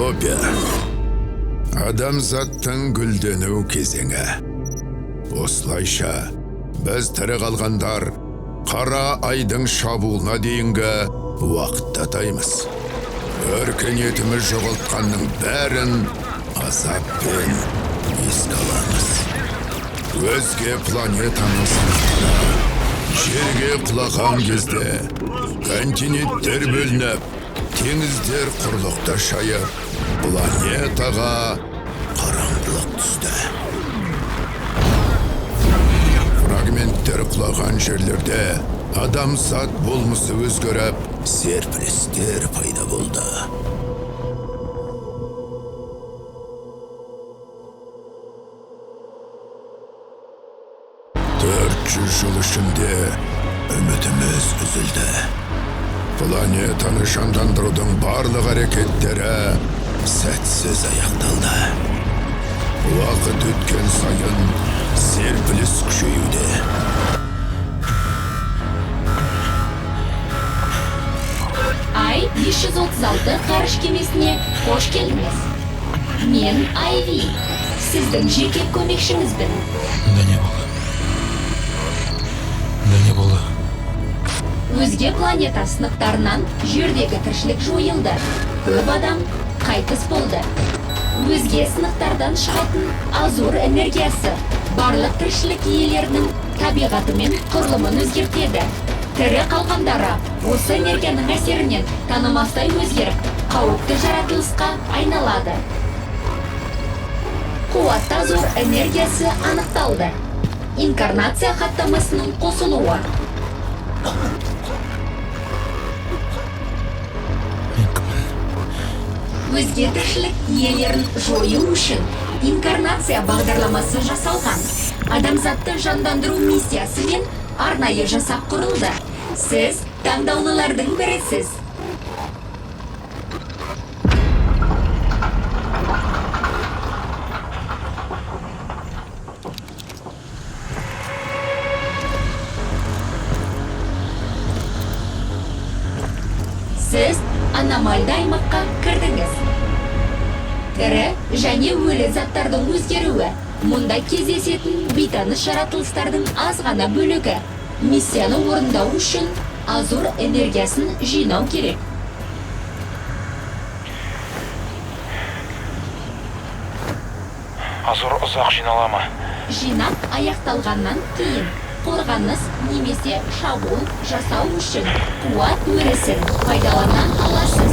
Утопия. Адамзаттың гүлдену кезеңі. Осылайша, біз тірі қалғандар қара айдың шабуылына дейінгі уақытта таймыз. Өркениетіміз жоғалтқанның бәрін азаппен еске аламыз. Өзге планетаның сынақтары жерге құлаған кезде континенттер бөлініп, теңіздер құрлықта шайып, планетаға қараңғылық түсті. Фрагменттер құлаған жерлерде адамзат болмысы өзгеріп, серпілістер пайда болды. 400 жыл ішінде үмітіміз үзілді. Планетаны жандандырудың барлық әрекеттері сәтсіз аяқталды. Уақыт өткен сайын серпіліс күшеюде. Ай 536 ғарыш кемесіне қош келдіңіз. Мен Айви, сіздің жеке көмекшіңізбін. Не болды? Өзге планета сынықтарынан жердегі тіршілік жойылды. Көп адам қайтыс болды. Өзге сынықтардан шығатын азур энергиясы барлық тіршілік иелерінің табиғаты мен құрылымын өзгертеді. Тірі қалғандары осы энергияның әсерінен танымастай өзгеріп, қауіпті жаратылысқа айналады. Қуатты азур энергиясы анықталды. Инкарнация хаттамасының қосылуы. Өзге тіршілік иелерін жою үшін инкарнация бағдарламасы жасалған. Адамзатты жандандыру миссиясы мен арнайы жасақ құрылды. Сіз таңдаулылардың бірісіз. Сіз аномальды аймаққа кірдіңіз. Тірі және өлі заттардың өзгеруі. Мұнда кездесетін бейтаныс жаратылыстардың аз ғана бөлігі. Миссияны орындау үшін азур энергиясын жинау керек. Азур ұзақ жинала ма? Жинақ аяқталғаннан кейін қорғаныс немесе шабуыл жасау үшін қуат өрісін пайдалана аласыз.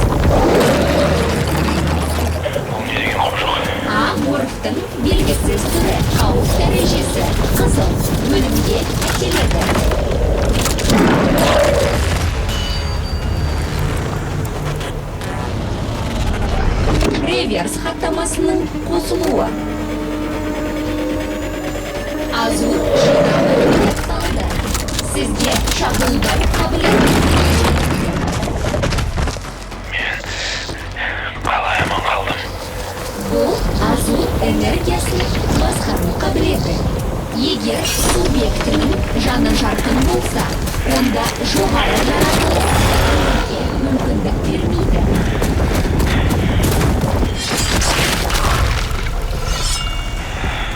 Бұл не деген құбыжық? Морфтың белгісіз түрі, қауіп дәрежесі қызыл, өлімге әкеледі. Реверс хаттамасының қосылуы. Азур жинағы аяқталды. Сізге шабуылдар қабілеті. Мен қалай аман қалдым? Бұл азур энергиясын басқару қабілеті. Егер субъектінің жаны жарқын болса, онда жоғары жаратылысқа мүмкіндік бермейді.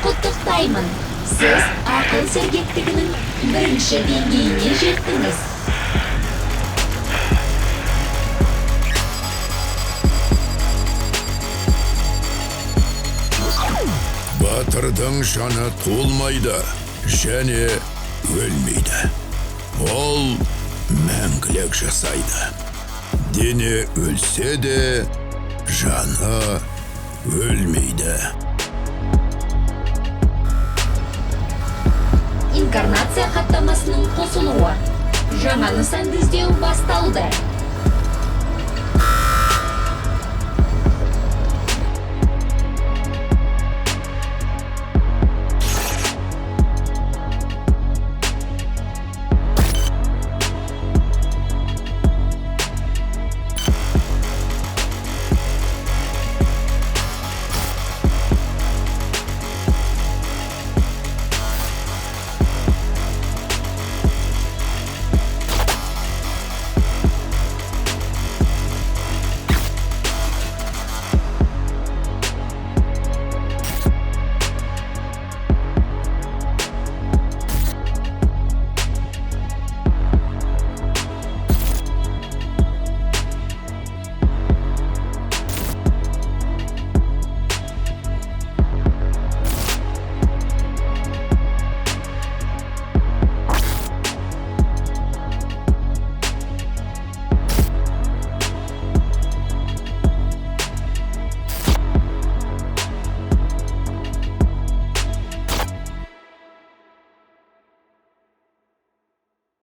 Құттықтаймын. Сіз ақыл сергектігінің бірінші деңгейіне жеттіңіз. Батырдың жаны толмайды және өлмейді. Ол мәңгілік жасайды. Дене өлсе де, жаны өлмейді. Инкарнация хаттамасының қосылуы. Жаңа нысанды іздеу басталды.